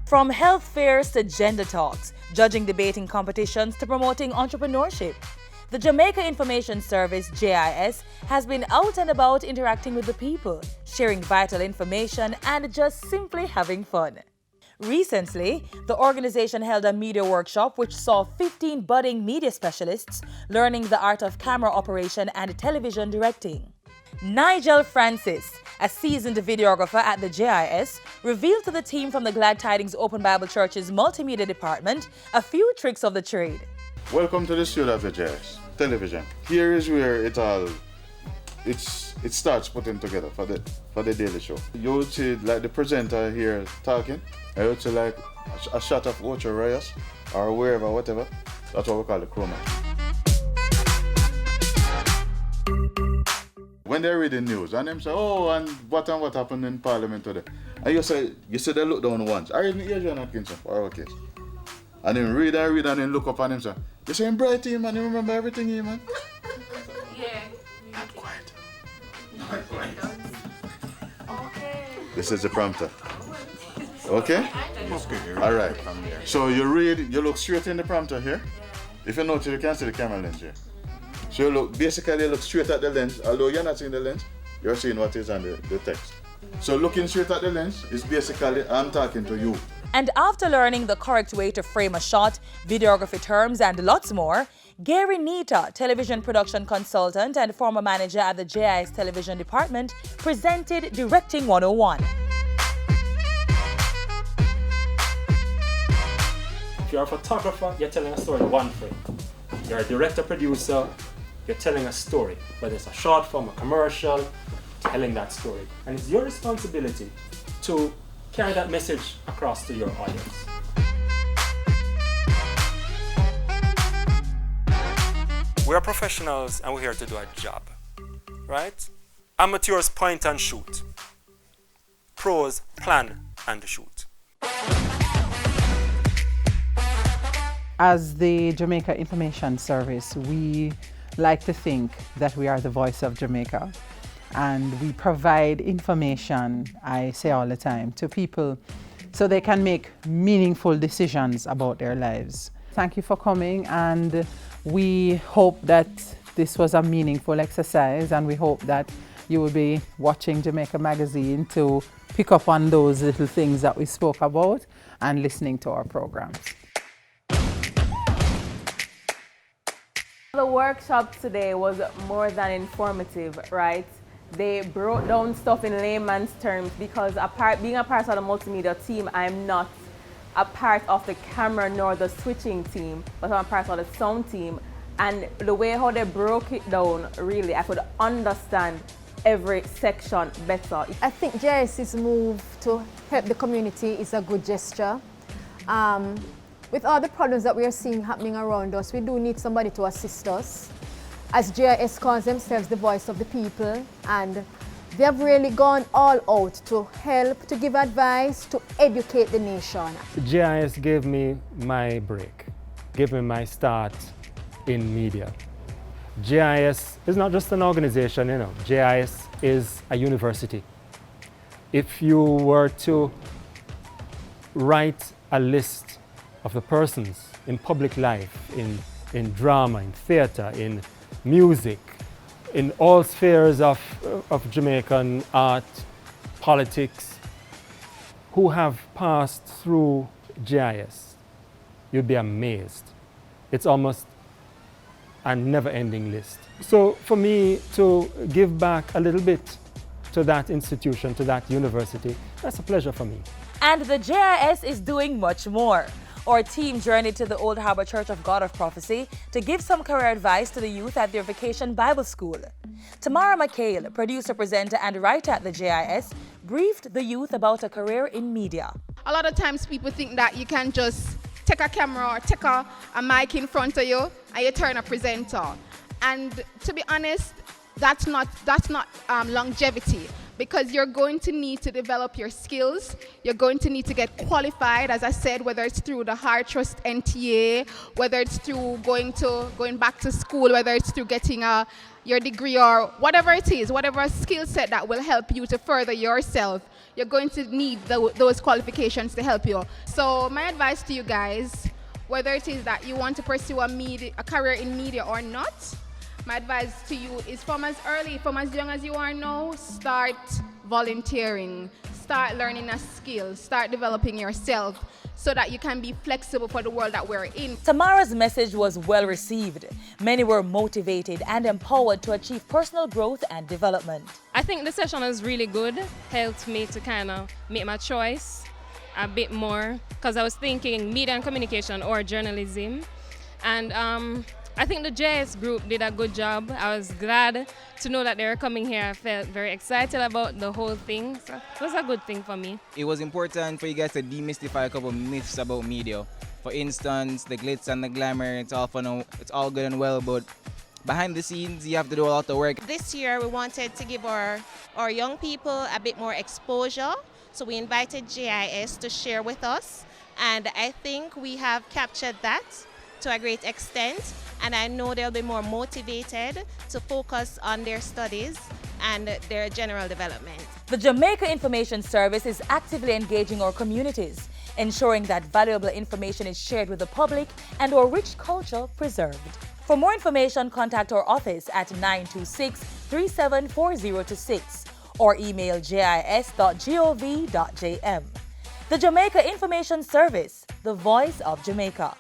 From health fairs to gender talks, judging debating competitions to promoting entrepreneurship, the Jamaica Information Service, JIS, has been out and about interacting with the people, sharing vital information and just simply having fun. Recently, the organization held a media workshop which saw 15 budding media specialists learning the art of camera operation and television directing. Nigel Francis, a seasoned videographer at the JIS, revealed to the team from the Glad Tidings Open Bible Church's multimedia department a few tricks of the trade. Welcome to the studio of the JIS television. Here is where it starts putting together for the daily show. You would see like the presenter here talking. I would see like a shot of Ocho Reyes or wherever, whatever. That's what we call the chroma. When they read the news and them say, oh, and what happened in Parliament today? And you say they look down once. Or even Adrian Atkinson for our case. And then read and then look up and him say, you say him bright here, man, you remember everything here, man? Yeah. Not quite. Okay. This is the prompter. Okay? Alright. So you read, you look straight in the prompter here. If you notice, you can see the camera lens here. So you look straight at the lens, although you're not seeing the lens, you're seeing what is on the text. So looking straight at the lens is basically, I'm talking to you. And after learning the correct way to frame a shot, videography terms, and lots more, Gary Nita, television production consultant and former manager at the JIS television department, presented Directing 101. If you're a photographer, you're telling a story one frame. You're a director-producer, you're telling a story, whether it's a short film, a commercial, telling that story. And it's your responsibility to carry that message across to your audience. We're professionals and we're here to do a job, right? Amateurs point and shoot. Pros plan and shoot. As the Jamaica Information Service, we like to think that we are the voice of Jamaica, and we provide information, I say all the time, to people so they can make meaningful decisions about their lives. Thank you for coming, and we hope that this was a meaningful exercise, and we hope that you will be watching Jamaica Magazine to pick up on those little things that we spoke about and listening to our programs. The workshop today was more than informative, right? They broke down stuff in layman's terms because being a part of the multimedia team, I'm not a part of the camera nor the switching team, but I'm a part of the sound team. And the way how they broke it down, really, I could understand every section better. I think JIS's move to help the community is a good gesture. With all the problems that we are seeing happening around us, we do need somebody to assist us. As JIS calls themselves the voice of the people, and they have really gone all out to help, to give advice, to educate the nation. JIS gave me my break, gave me my start in media. JIS is not just an organization, you know. JIS is a university. If you were to write a list of the persons in public life, in drama, in theatre, in music, in all spheres of Jamaican art, politics, who have passed through JIS, you'd be amazed. It's almost a never-ending list. So for me to give back a little bit to that institution, to that university, that's a pleasure for me. And the JIS is doing much more. Our team journeyed to the Old Harbour Church of God of Prophecy to give some career advice to the youth at their vacation Bible school. Tamara McHale, producer, presenter, and writer at the JIS, briefed the youth about a career in media. A lot of times people think that you can just take a camera or take a mic in front of you and you turn a presenter. And to be honest, that's not longevity. because you're going to need to develop your skills. You're going to need to get qualified, as I said, whether it's through the Heart Trust NTA, whether it's through going back to school, whether it's through getting your degree or whatever it is, whatever skill set that will help you to further yourself. You're going to need those qualifications to help you. So my advice to you guys, whether it is that you want to pursue a career in media or not, my advice to you is from as young as you are now, start volunteering, start learning a skill, start developing yourself so that you can be flexible for the world that we're in. Tamara's message was well received. Many were motivated and empowered to achieve personal growth and development. I think the session was really good, helped me to kind of make my choice a bit more, because I was thinking media and communication or journalism. And I think the JIS group did a good job. I was glad to know that they were coming here. I felt very excited about the whole thing. So it was a good thing for me. It was important for you guys to demystify a couple of myths about media. For instance, the glitz and the glamour, it's all fun, it's all good and well, but behind the scenes, you have to do a lot of work. This year, we wanted to give our young people a bit more exposure. So we invited JIS to share with us. And I think we have captured that to a great extent, and I know they'll be more motivated to focus on their studies and their general development. The Jamaica Information Service is actively engaging our communities, ensuring that valuable information is shared with the public and our rich culture preserved. For more information, contact our office at 926-374026 or email jis.gov.jm. The Jamaica Information Service, the voice of Jamaica.